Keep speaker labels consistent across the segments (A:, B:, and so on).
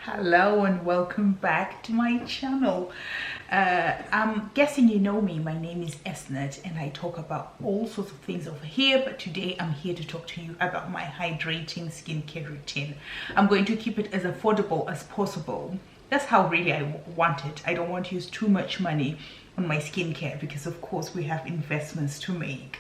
A: Hello and welcome back to my channel. I'm guessing you know me. My name is Esnet and I talk about all sorts of things over here, but today I'm here to talk to you about my hydrating skincare routine. I'm going to keep it as affordable as possible. That's how really I want it. I don't want to use too much money on my skincare because of course we have investments to make.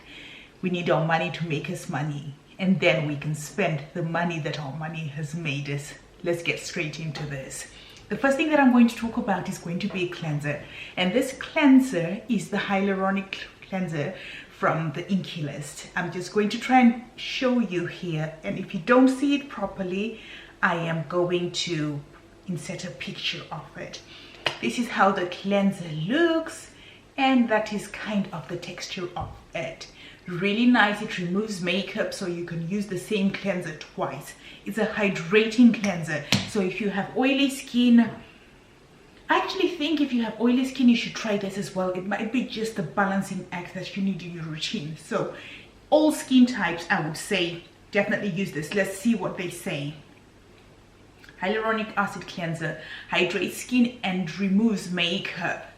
A: We need our money to make us money, and then we can spend the money that our money has made us. Let's get straight into this. The first thing that I'm going to talk about is going to be a cleanser, and this cleanser is the hyaluronic cleanser from the Inky List. I'm just going to try and show you here, and if you don't see it properly, I am going to insert a picture of it. This is how the cleanser looks, and that is kind of the texture of it. Really nice. It removes makeup, so you can use the same cleanser twice. It's a hydrating cleanser, so if you have oily skin, I actually think if you have oily skin you should try this as well. It might be just the balancing act that you need in your routine. So all skin types, I would say definitely use this. Let's see what they say. Hyaluronic acid cleanser hydrates skin and removes makeup.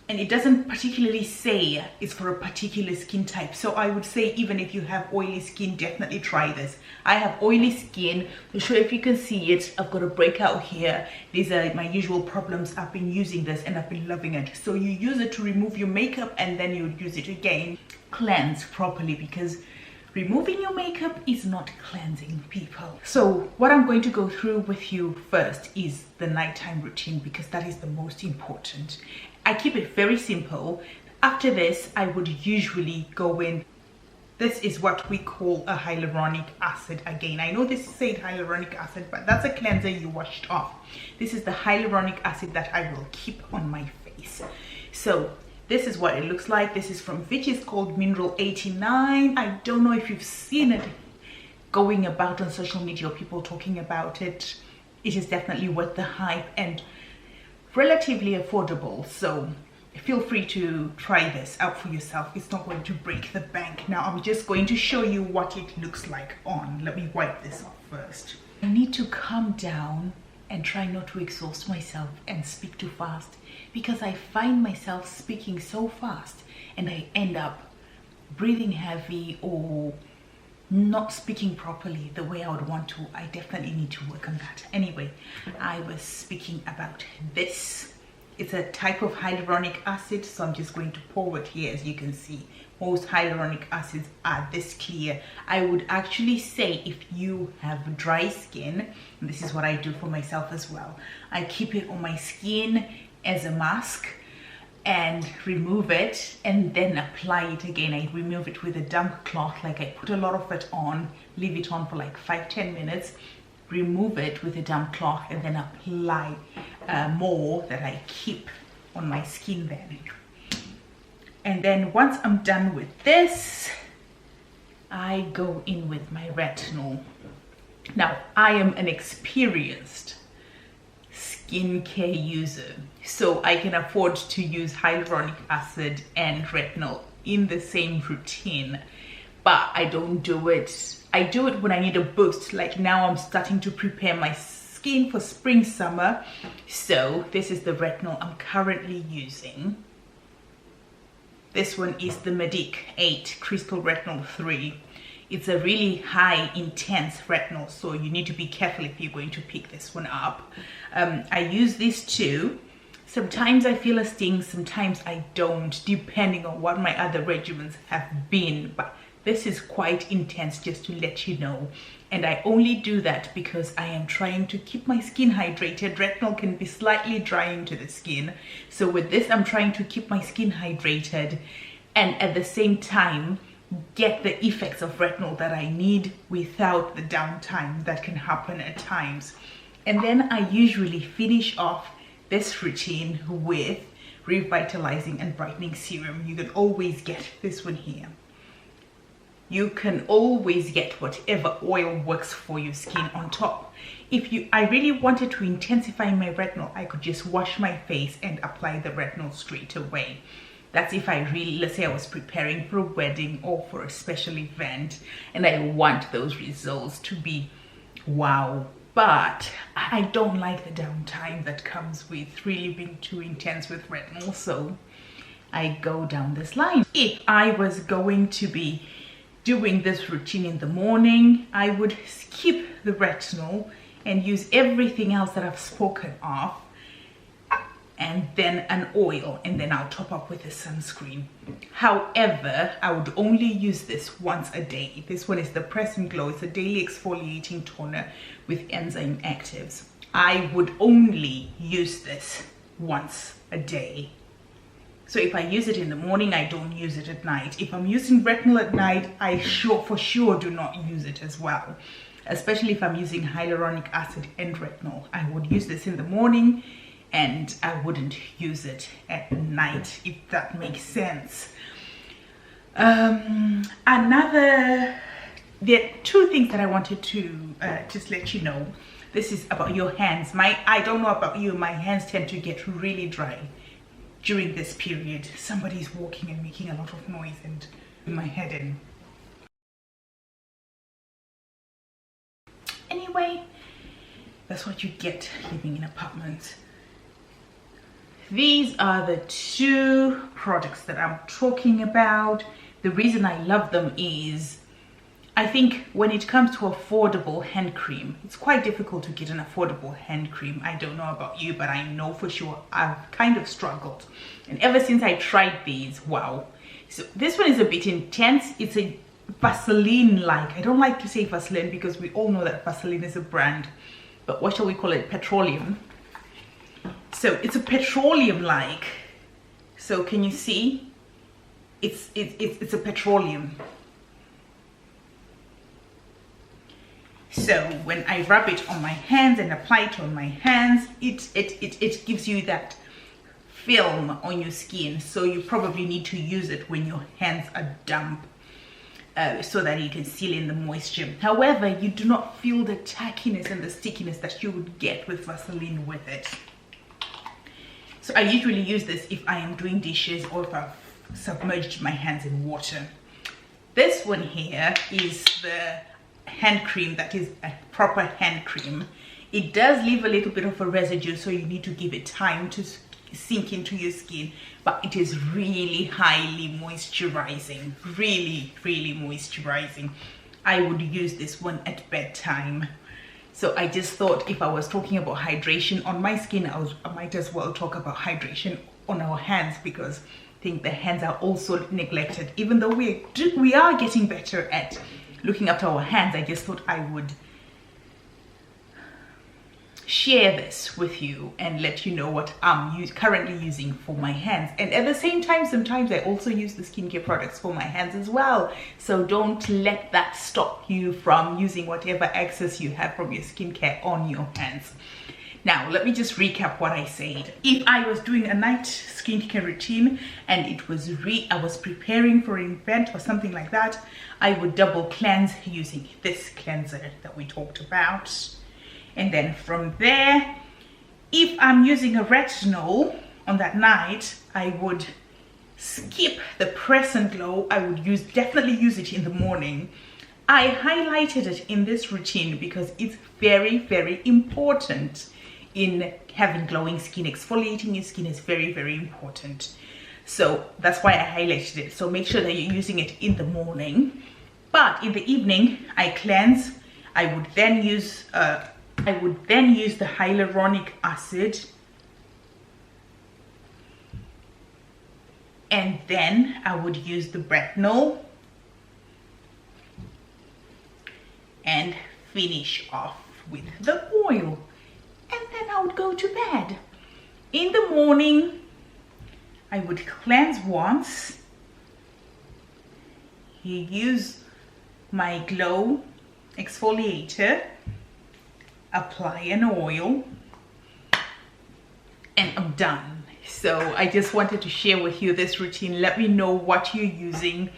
A: And it doesn't particularly say it's for a particular skin type. So I would say even if you have oily skin, definitely try this. I have oily skin. To show if you can see it, I've got a breakout here. These are my usual problems. I've been using this and I've been loving it. So you use it to remove your makeup and then you use it again. Cleanse properly, because removing your makeup is not cleansing, people. So what I'm going to go through with you first is the nighttime routine, because that is the most important. I keep it very simple. After this, I would usually go in. This is what we call a hyaluronic acid. Again, I know this said hyaluronic acid, but that's a cleanser you washed off. This is the hyaluronic acid that I will keep on my face. So this is what it looks like. This is from Fitch. It's called Mineral 89. I don't know if you've seen it going about on social media or people talking about it. It is definitely worth the hype and relatively affordable, so feel free to try this out for yourself. It's not going to break the bank. Now I'm just going to show you what it looks like on. Let me wipe this off first. I need to calm down and try not to exhaust myself and speak too fast, because I find myself speaking so fast and I end up breathing heavy or not speaking properly the way I would want to. I definitely need to work on that. Anyway, I was speaking about this. It's a type of hyaluronic acid, so I'm just going to pour it here. As you can see, most hyaluronic acids are this clear. I would actually say if you have dry skin, and this is what I do for myself as well, I keep it on my skin as a mask and remove it and then apply it again. I remove it with a damp cloth. Like, I put a lot of it on, leave it on for like 5-10 minutes, remove it with a damp cloth, and then apply more that I keep on my skin then. And then once I'm done with this, I go in with my retinol. Now, I am an experienced skincare user, so I can afford to use hyaluronic acid and retinol in the same routine, but I don't do it. I do it when I need a boost. Like now I'm starting to prepare my skin for spring summer, so this is the retinol I'm currently using. This one is the Medic 8 Crystal Retinol 3. It's a really high intense retinol, so you need to be careful if you're going to pick this one up. I use this too. Sometimes I feel a sting, sometimes I don't, depending on what my other regimens have been, but this is quite intense, just to let you know. And I only do that because I am trying to keep my skin hydrated. Retinol can be slightly drying to the skin, so with this I'm trying to keep my skin hydrated and at the same time get the effects of retinol that I need without the downtime that can happen at times. And then I usually finish off this routine with revitalizing and brightening serum. You can always get this one here. You can always get whatever oil works for your skin on top. I really wanted to intensify my retinol, I could just wash my face and apply the retinol straight away. That's if I really, let's say I was preparing for a wedding or for a special event and I want those results to be wow. But I don't like the downtime that comes with really being too intense with retinol, so I go down this line. If I was going to be doing this routine in the morning, I would skip the retinol and use everything else that I've spoken of, and then an oil, and then I'll top up with a sunscreen. However, I would only use this once a day. This one is the Press and Glow. It's a daily exfoliating toner with enzyme actives. I would only use this once a day. So if I use it in the morning, I don't use it at night. If I'm using retinol at night, I for sure do not use it as well. Especially if I'm using hyaluronic acid and retinol. I would use this in the morning and I wouldn't use it at night, if that makes sense. There are two things that I wanted to just let you know. This is about your hands. I don't know about you, my hands tend to get really dry during this period. Somebody's walking and making a lot of noise and in my head in. Anyway, that's what you get living in apartments. These are the two products that I'm talking about. The reason I love them is I think when it comes to affordable hand cream, it's quite difficult to get an affordable hand cream. I don't know about you, but I know for sure I've kind of struggled. And ever since I tried these, wow. So this one is a bit intense. It's a Vaseline-like. I don't like to say Vaseline because we all know that Vaseline is a brand, but what shall we call it? Petroleum. So it's a petroleum-like. So can you see? It's a petroleum. So when I rub it on my hands and apply it on my hands, it gives you that film on your skin. So you probably need to use it when your hands are damp, so that you can seal in the moisture. However, you do not feel the tackiness and the stickiness that you would get with Vaseline with it. So I usually use this if I am doing dishes or if I've submerged my hands in water. This one here is the hand cream that is a proper hand cream. It does leave a little bit of a residue, so you need to give it time to sink into your skin, but it is really highly moisturizing, really moisturizing. I would use this one at bedtime. So I just thought if I was talking about hydration on my skin, I might as well talk about hydration on our hands, because I think the hands are also neglected. Even though we are getting better at looking after our hands, I just thought I would share this with you and let you know what I'm currently using for my hands. And at the same time, sometimes I also use the skincare products for my hands as well. So don't let that stop you from using whatever excess you have from your skincare on your hands. Now, let me just recap what I said. If I was doing a night skincare routine and I was preparing for an event or something like that, I would double cleanse using this cleanser that we talked about. And then from there, if I'm using a retinol on that night, I would skip the Press and Glow. I would definitely use it in the morning. I highlighted it in this routine because it's very important in having glowing skin. Exfoliating your skin is very important. So that's why I highlighted it. So make sure that you're using it in the morning. But in the evening, I cleanse. I would then use the hyaluronic acid, and then I would use the retinol and finish off with the oil, and then I would go to bed. In the morning, I would cleanse once, use my Glow exfoliator, apply an oil, and I'm done. So I just wanted to share with you this routine. Let me know what you're using.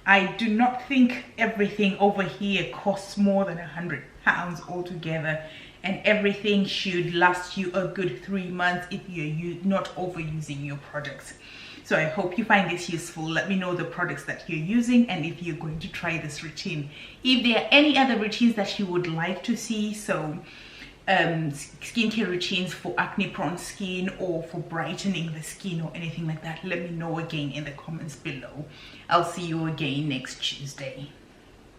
A: I do not think everything over here costs more than £100 altogether, and everything should last you a good 3 months if you're not overusing your products. So I hope you find this useful. Let me know the products that you're using and if you're going to try this routine. If there are any other routines that you would like to see, so skincare routines for acne prone skin or for brightening the skin or anything like that, let me know again in the comments below. I'll see you again next Tuesday.